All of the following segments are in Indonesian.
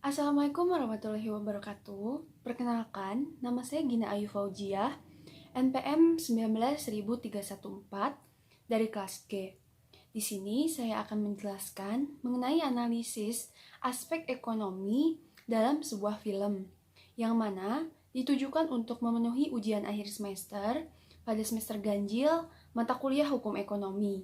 Assalamualaikum warahmatullahi wabarakatuh. Perkenalkan, nama saya Gina Ayu Faujiah, NPM 19.314 dari kelas G. Di sini saya akan menjelaskan mengenai analisis aspek ekonomi dalam sebuah film, yang mana ditujukan untuk memenuhi ujian akhir semester pada semester ganjil mata kuliah hukum ekonomi.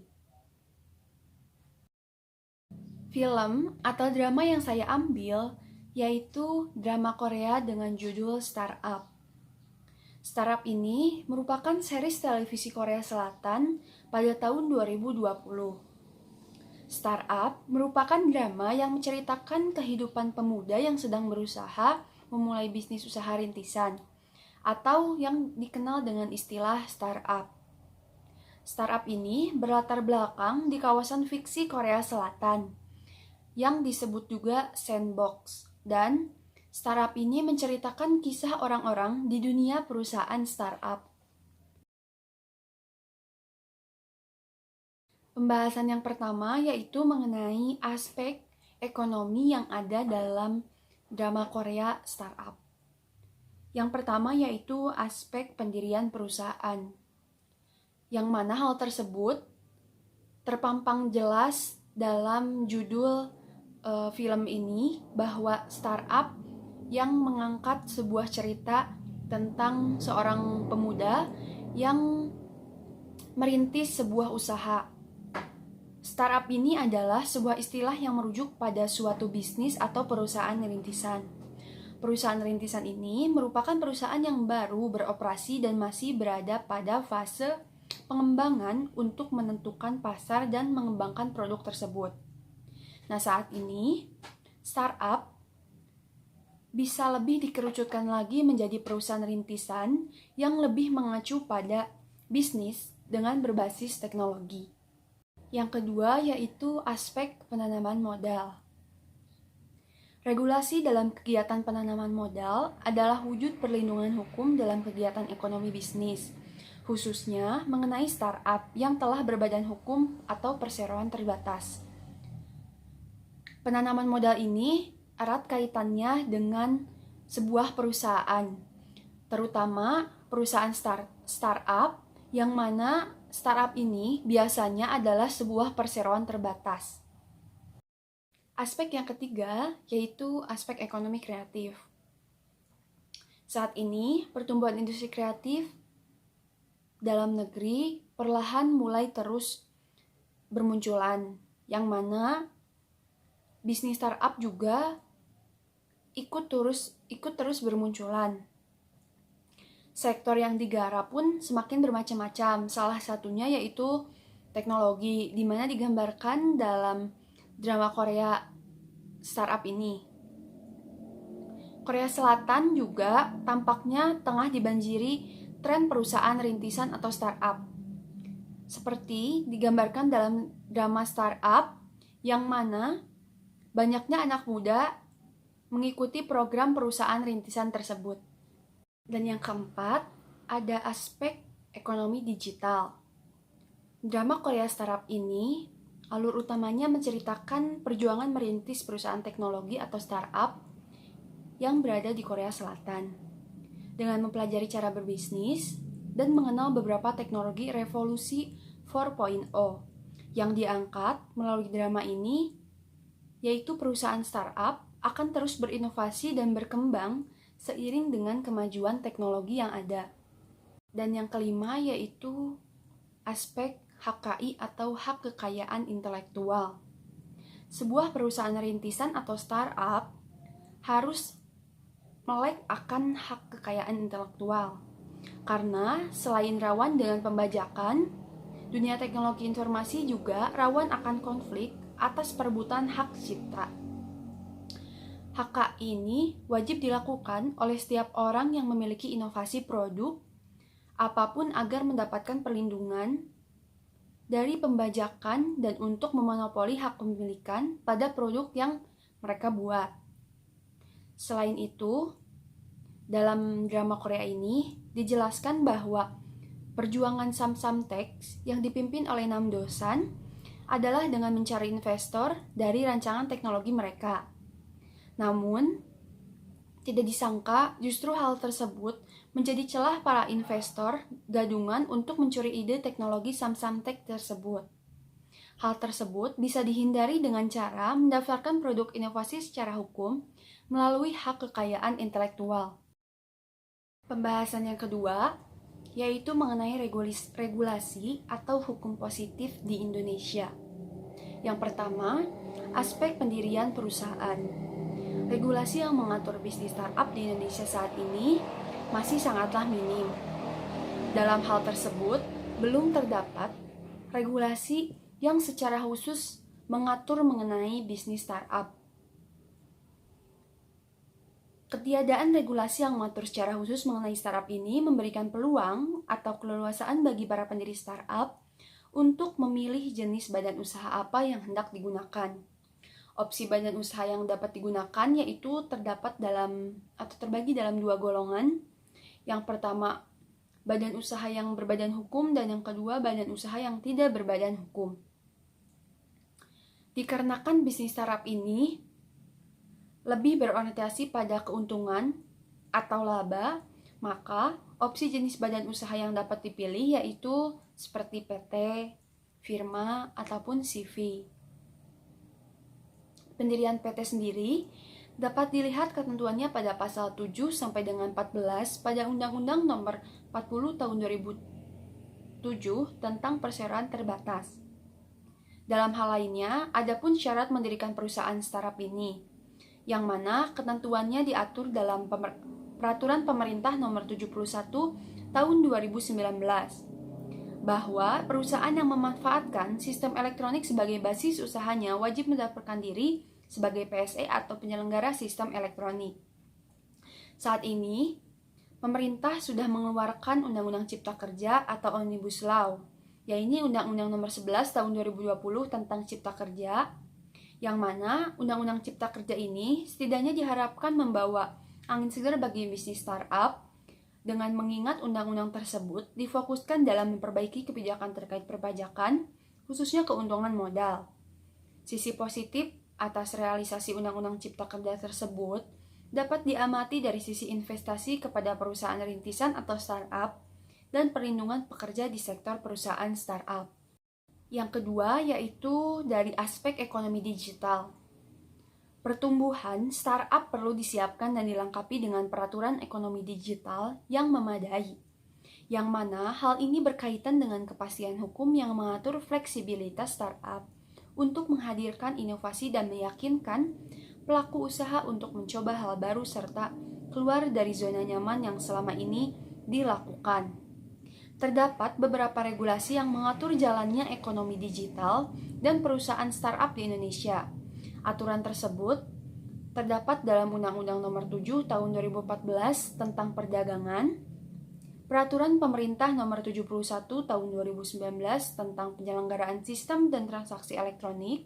Film atau drama yang saya ambil yaitu drama Korea dengan judul Startup. Startup ini merupakan series televisi Korea Selatan pada tahun 2020. Startup merupakan drama yang menceritakan kehidupan pemuda yang sedang berusaha memulai bisnis usaha rintisan atau yang dikenal dengan istilah startup. Startup ini berlatar belakang di kawasan fiksi Korea Selatan yang disebut juga sandbox. Dan startup ini menceritakan kisah orang-orang di dunia perusahaan startup. Pembahasan yang pertama yaitu mengenai aspek ekonomi yang ada dalam drama Korea startup. Yang pertama yaitu aspek pendirian perusahaan, yang mana hal tersebut terpampang jelas dalam judul film ini, bahwa startup yang mengangkat sebuah cerita tentang seorang pemuda yang merintis sebuah usaha. Startup ini adalah sebuah istilah yang merujuk pada suatu bisnis atau perusahaan rintisan. Perusahaan rintisan ini merupakan perusahaan yang baru beroperasi dan masih berada pada fase pengembangan untuk menentukan pasar dan mengembangkan produk tersebut. Nah, saat ini startup bisa lebih dikerucutkan lagi menjadi perusahaan rintisan yang lebih mengacu pada bisnis dengan berbasis teknologi. Yang kedua yaitu aspek penanaman modal. Regulasi dalam kegiatan penanaman modal adalah wujud perlindungan hukum dalam kegiatan ekonomi bisnis, khususnya mengenai startup yang telah berbadan hukum atau perseroan terbatas. Penanaman modal ini erat kaitannya dengan sebuah perusahaan, terutama perusahaan startup, yang mana startup ini biasanya adalah sebuah perseroan terbatas. Aspek yang ketiga yaitu aspek ekonomi kreatif. Saat ini, pertumbuhan industri kreatif dalam negeri perlahan mulai terus bermunculan, yang mana bisnis startup juga ikut terus bermunculan. Sektor yang digarap pun semakin bermacam-macam. Salah satunya yaitu teknologi, di mana digambarkan dalam drama Korea startup ini. Korea Selatan juga tampaknya tengah dibanjiri tren perusahaan rintisan atau startup. Seperti digambarkan dalam drama startup, yang mana banyaknya anak muda mengikuti program perusahaan rintisan tersebut. Dan yang keempat, ada aspek ekonomi digital. Drama Korea Startup ini, alur utamanya menceritakan perjuangan merintis perusahaan teknologi atau startup yang berada di Korea Selatan, dengan mempelajari cara berbisnis dan mengenal beberapa teknologi revolusi 4.0 yang diangkat melalui drama ini, yaitu perusahaan startup akan terus berinovasi dan berkembang seiring dengan kemajuan teknologi yang ada. Dan yang kelima yaitu aspek HKI atau hak kekayaan intelektual. Sebuah perusahaan rintisan atau startup harus melek akan hak kekayaan intelektual, karena selain rawan dengan pembajakan, dunia teknologi informasi juga rawan akan konflik atas perebutan hak cipta. HK ini wajib dilakukan oleh setiap orang yang memiliki inovasi produk apapun agar mendapatkan perlindungan dari pembajakan dan untuk memonopoli hak kepemilikan pada produk yang mereka buat. Selain itu, dalam drama Korea ini dijelaskan bahwa perjuangan Samsung yang dipimpin oleh Nam Do-san adalah dengan mencari investor dari rancangan teknologi mereka. Namun, tidak disangka justru hal tersebut menjadi celah para investor gadungan untuk mencuri ide teknologi Samsung-Tech tersebut. Hal tersebut bisa dihindari dengan cara mendaftarkan produk inovasi secara hukum melalui hak kekayaan intelektual. Pembahasan yang kedua yaitu mengenai regulasi atau hukum positif di Indonesia. Yang pertama, aspek pendirian perusahaan. Regulasi yang mengatur bisnis startup di Indonesia saat ini masih sangatlah minim. Dalam hal tersebut, belum terdapat regulasi yang secara khusus mengatur mengenai bisnis startup. Ketiadaan regulasi yang mengatur secara khusus mengenai startup ini memberikan peluang atau keleluasaan bagi para pendiri startup untuk memilih jenis badan usaha apa yang hendak digunakan. Opsi badan usaha yang dapat digunakan yaitu terdapat dalam atau terbagi dalam dua golongan. Yang pertama, badan usaha yang berbadan hukum, dan yang kedua, badan usaha yang tidak berbadan hukum. Dikarenakan bisnis startup ini lebih berorientasi pada keuntungan atau laba, maka opsi jenis badan usaha yang dapat dipilih yaitu seperti PT, firma, ataupun CV. Pendirian PT sendiri dapat dilihat ketentuannya pada pasal 7 sampai dengan 14 pada Undang-Undang Nomor 40 Tahun 2007 tentang perseroan terbatas. Dalam hal lainnya, adapun syarat mendirikan perusahaan startup ini, yang mana ketentuannya diatur dalam Peraturan Pemerintah Nomor 71 Tahun 2019, bahwa perusahaan yang memanfaatkan sistem elektronik sebagai basis usahanya wajib mendaftarkan diri sebagai PSE atau penyelenggara sistem elektronik. Saat ini, pemerintah sudah mengeluarkan Undang-Undang Cipta Kerja atau Omnibus Law, yaitu Undang-Undang Nomor 11 Tahun 2020 tentang Cipta Kerja, yang mana Undang-Undang Cipta Kerja ini setidaknya diharapkan membawa angin segar bagi bisnis startup, dengan mengingat undang-undang tersebut difokuskan dalam memperbaiki kebijakan terkait perpajakan, khususnya keuntungan modal. Sisi positif atas realisasi Undang-Undang Cipta Kerja tersebut dapat diamati dari sisi investasi kepada perusahaan rintisan atau startup dan perlindungan pekerja di sektor perusahaan startup. Yang kedua yaitu dari aspek ekonomi digital. Pertumbuhan startup perlu disiapkan dan dilengkapi dengan peraturan ekonomi digital yang memadai, yang mana hal ini berkaitan dengan kepastian hukum yang mengatur fleksibilitas startup untuk menghadirkan inovasi dan meyakinkan pelaku usaha untuk mencoba hal baru serta keluar dari zona nyaman yang selama ini dilakukan. Terdapat beberapa regulasi yang mengatur jalannya ekonomi digital dan perusahaan startup di Indonesia. Aturan tersebut terdapat dalam Undang-Undang Nomor 7 Tahun 2014 tentang Perdagangan, Peraturan Pemerintah Nomor 71 Tahun 2019 tentang Penyelenggaraan Sistem dan Transaksi Elektronik,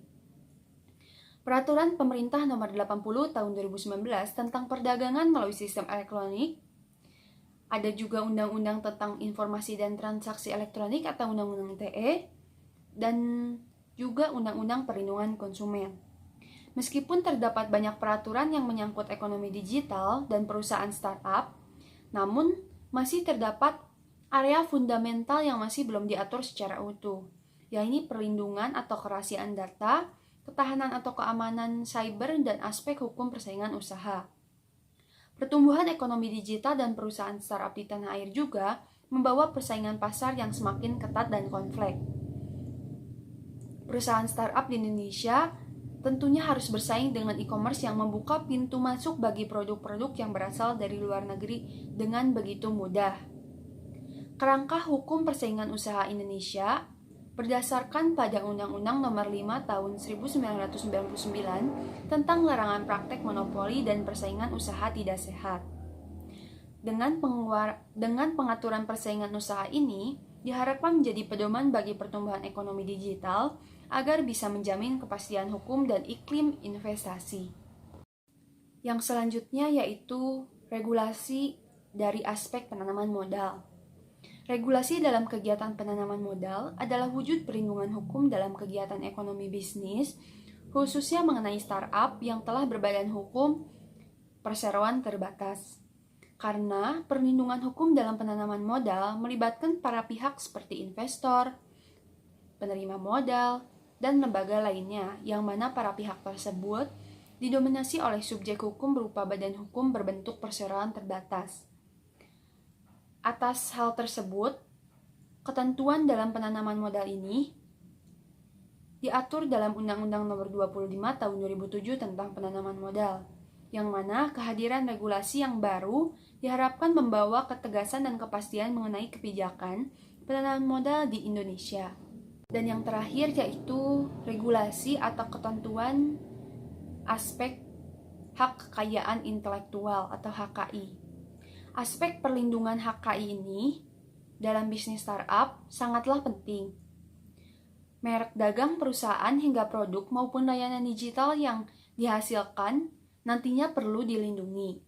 Peraturan Pemerintah Nomor 80 Tahun 2019 tentang Perdagangan melalui Sistem Elektronik. Ada juga Undang-Undang tentang Informasi dan Transaksi Elektronik atau Undang-Undang ITE, dan juga Undang-Undang Perlindungan Konsumen. Meskipun terdapat banyak peraturan yang menyangkut ekonomi digital dan perusahaan startup, namun masih terdapat area fundamental yang masih belum diatur secara utuh, yaitu perlindungan atau kerahasiaan data, ketahanan atau keamanan cyber, dan aspek hukum persaingan usaha. Pertumbuhan ekonomi digital dan perusahaan startup di tanah air juga membawa persaingan pasar yang semakin ketat dan kompleks. Perusahaan startup di Indonesia tentunya harus bersaing dengan e-commerce yang membuka pintu masuk bagi produk-produk yang berasal dari luar negeri dengan begitu mudah. Kerangka hukum persaingan usaha Indonesia berdasarkan pada Undang-Undang Nomor 5 Tahun 1999 tentang larangan praktek monopoli dan persaingan usaha tidak sehat. Dengan pengaturan persaingan usaha ini, diharapkan menjadi pedoman bagi pertumbuhan ekonomi digital agar bisa menjamin kepastian hukum dan iklim investasi. Yang selanjutnya yaitu regulasi dari aspek penanaman modal. Regulasi dalam kegiatan penanaman modal adalah wujud perlindungan hukum dalam kegiatan ekonomi bisnis, khususnya mengenai startup yang telah berbadan hukum perseroan terbatas. Karena perlindungan hukum dalam penanaman modal melibatkan para pihak seperti investor, penerima modal, dan lembaga lainnya yang mana para pihak tersebut didominasi oleh subjek hukum berupa badan hukum berbentuk perseroan terbatas. Atas hal tersebut, ketentuan dalam penanaman modal ini diatur dalam Undang-Undang Nomor 25 Tahun 2007 tentang penanaman modal, yang mana kehadiran regulasi yang baru diharapkan membawa ketegasan dan kepastian mengenai kebijakan penanaman modal di Indonesia. Dan yang terakhir yaitu regulasi atau ketentuan aspek hak kekayaan intelektual atau HKI. Aspek perlindungan HKI ini dalam bisnis startup sangatlah penting. Merek dagang perusahaan hingga produk maupun layanan digital yang dihasilkan nantinya perlu dilindungi.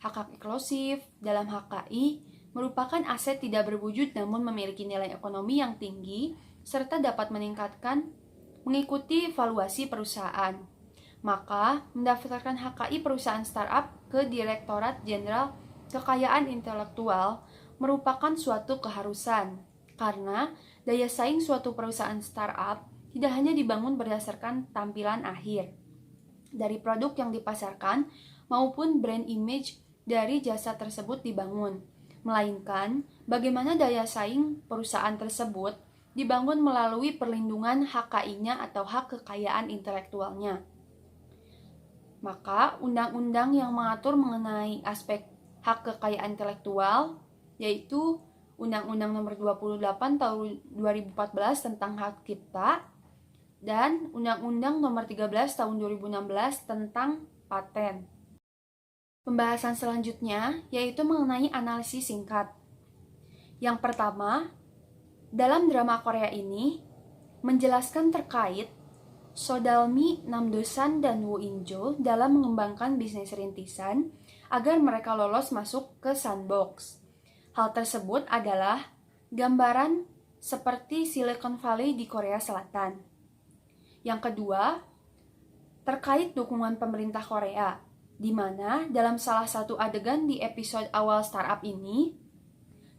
Hak eksklusif dalam HKI merupakan aset tidak berwujud namun memiliki nilai ekonomi yang tinggi serta dapat mengikuti valuasi perusahaan. Maka, mendaftarkan HKI perusahaan startup ke Direktorat Jenderal Kekayaan Intelektual merupakan suatu keharusan, karena daya saing suatu perusahaan startup tidak hanya dibangun berdasarkan tampilan akhir dari produk yang dipasarkan maupun brand image dari jasa tersebut dibangun, melainkan bagaimana daya saing perusahaan tersebut dibangun melalui perlindungan HKI-nya atau hak kekayaan intelektualnya. Maka, undang-undang yang mengatur mengenai aspek hak kekayaan intelektual, yaitu Undang-Undang Nomor 28 Tahun 2014 tentang Hak Cipta, dan Undang-Undang Nomor 13 Tahun 2016 tentang Paten. Pembahasan selanjutnya yaitu mengenai analisis singkat. Yang pertama, dalam drama Korea ini menjelaskan terkait Sodalmi, Namdosan, dan Woo In-jo dalam mengembangkan bisnis rintisan agar mereka lolos masuk ke sandbox. Hal tersebut adalah gambaran seperti Silicon Valley di Korea Selatan. Yang kedua, terkait dukungan pemerintah Korea, di mana dalam salah satu adegan di episode awal startup ini,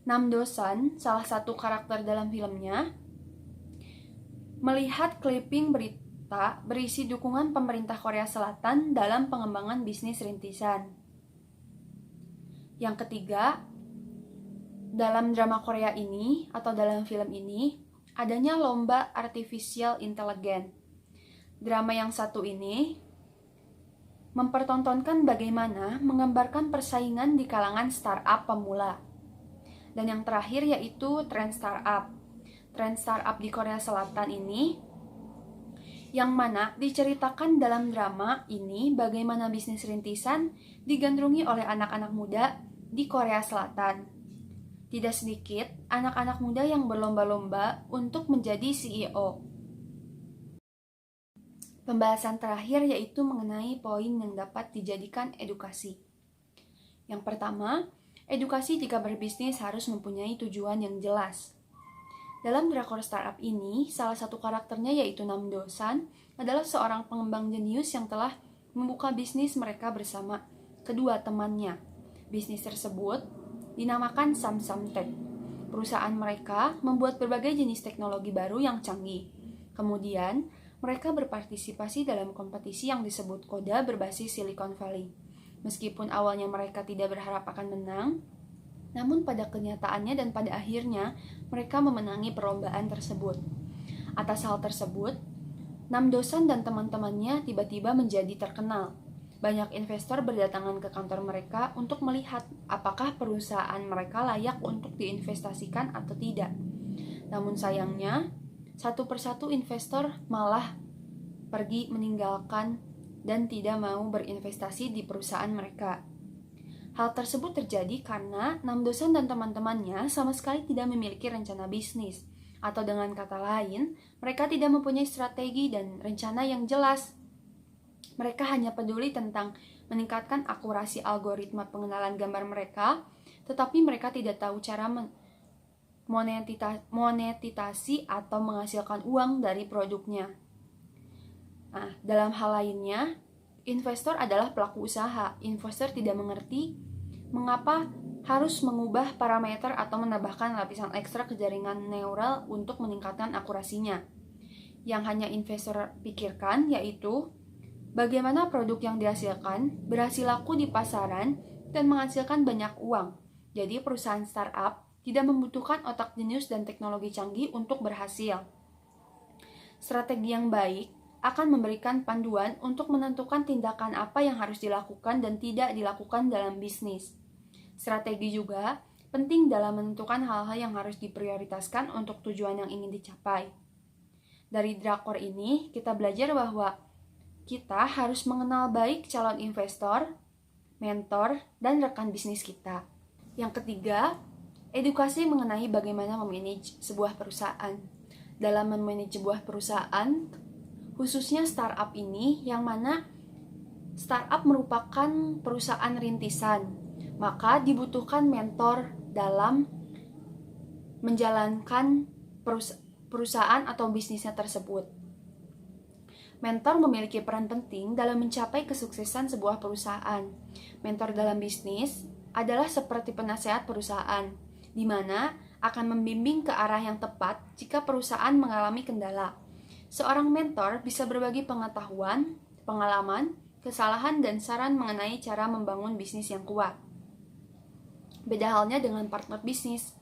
Namdosan, salah satu karakter dalam filmnya, melihat clipping berita berisi dukungan pemerintah Korea Selatan dalam pengembangan bisnis rintisan. Yang ketiga, dalam drama Korea ini atau dalam film ini, adanya lomba artificial intelligence. Drama yang satu ini mempertontonkan bagaimana menggambarkan persaingan di kalangan startup pemula. Dan yang terakhir yaitu tren startup. Tren startup di Korea Selatan ini, yang mana diceritakan dalam drama ini bagaimana bisnis rintisan digandrungi oleh anak-anak muda di Korea Selatan. Tidak sedikit anak-anak muda yang berlomba-lomba untuk menjadi CEO. Pembahasan terakhir yaitu mengenai poin yang dapat dijadikan edukasi. Yang pertama, edukasi jika berbisnis harus mempunyai tujuan yang jelas. Dalam drakor startup ini, salah satu karakternya yaitu Namdosan adalah seorang pengembang jenius yang telah membuka bisnis mereka bersama kedua temannya. Bisnis tersebut dinamakan Samsung Tech. Perusahaan mereka membuat berbagai jenis teknologi baru yang canggih. Kemudian, mereka berpartisipasi dalam kompetisi yang disebut Koda berbasis Silicon Valley. Meskipun awalnya mereka tidak berharap akan menang, namun pada kenyataannya dan pada akhirnya mereka memenangi perlombaan tersebut. Atas hal tersebut, Namdosan dan teman-temannya tiba-tiba menjadi terkenal. Banyak investor berdatangan ke kantor mereka untuk melihat apakah perusahaan mereka layak untuk diinvestasikan atau tidak. Namun sayangnya, satu persatu investor malah pergi meninggalkan dan tidak mau berinvestasi di perusahaan mereka. Hal tersebut terjadi karena Namdosan dan teman-temannya sama sekali tidak memiliki rencana bisnis, atau dengan kata lain, mereka tidak mempunyai strategi dan rencana yang jelas. Mereka hanya peduli tentang meningkatkan akurasi algoritma pengenalan gambar mereka, tetapi mereka tidak tahu cara monetisasi atau menghasilkan uang dari produknya. Nah, dalam hal lainnya, investor adalah pelaku usaha. Investor tidak mengerti mengapa harus mengubah parameter atau menambahkan lapisan ekstra ke jaringan neural untuk meningkatkan akurasinya. Yang hanya investor pikirkan yaitu bagaimana produk yang dihasilkan berhasil laku di pasaran dan menghasilkan banyak uang. Jadi perusahaan startup tidak membutuhkan otak jenius dan teknologi canggih untuk berhasil. Strategi yang baik akan memberikan panduan untuk menentukan tindakan apa yang harus dilakukan dan tidak dilakukan dalam bisnis. Strategi juga penting dalam menentukan hal-hal yang harus diprioritaskan untuk tujuan yang ingin dicapai. Dari drakor ini, kita belajar bahwa kita harus mengenal baik calon investor, mentor, dan rekan bisnis kita. Yang ketiga, edukasi mengenai bagaimana memanage sebuah perusahaan. Dalam memanage sebuah perusahaan, khususnya startup ini, yang mana startup merupakan perusahaan rintisan, maka dibutuhkan mentor dalam menjalankan perusahaan atau bisnisnya tersebut. Mentor memiliki peran penting dalam mencapai kesuksesan sebuah perusahaan. Mentor dalam bisnis adalah seperti penasehat perusahaan, di mana akan membimbing ke arah yang tepat jika perusahaan mengalami kendala. Seorang mentor bisa berbagi pengetahuan, pengalaman, kesalahan, dan saran mengenai cara membangun bisnis yang kuat. Beda halnya dengan partner bisnis.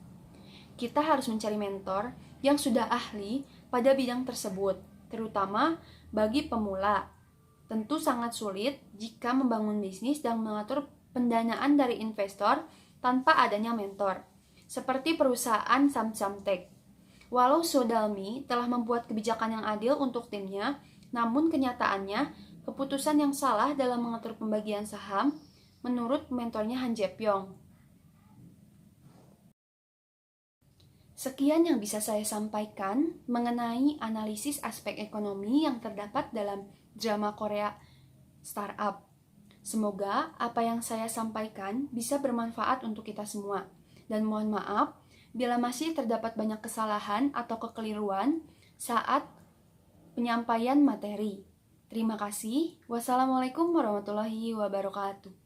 Kita harus mencari mentor yang sudah ahli pada bidang tersebut, terutama bagi pemula. Tentu sangat sulit jika membangun bisnis dan mengatur pendanaan dari investor tanpa adanya mentor, seperti perusahaan Samsung-Tech. Walau Sodalmi telah membuat kebijakan yang adil untuk timnya, namun kenyataannya keputusan yang salah dalam mengatur pembagian saham menurut mentornya Han Jae-pyong. Sekian yang bisa saya sampaikan mengenai analisis aspek ekonomi yang terdapat dalam drama Korea Startup. Semoga apa yang saya sampaikan bisa bermanfaat untuk kita semua. Dan mohon maaf bila masih terdapat banyak kesalahan atau kekeliruan saat penyampaian materi. Terima kasih. Wassalamualaikum warahmatullahi wabarakatuh.